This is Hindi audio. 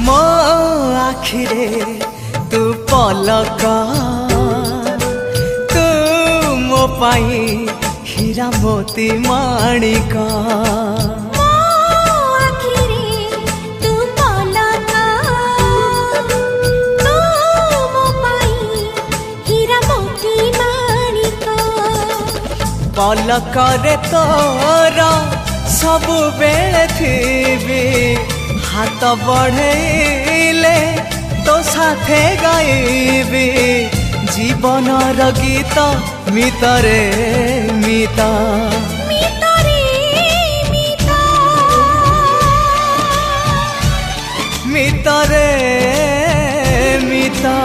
मो आखिरे तू पलक तू मो पाई हीरा मोती माणिक पलकरे तोर सबु बेले थी हाथ बढ़ेले तो साथे गाइबी जीवनर गीत मितरे मिता मितरे मिता।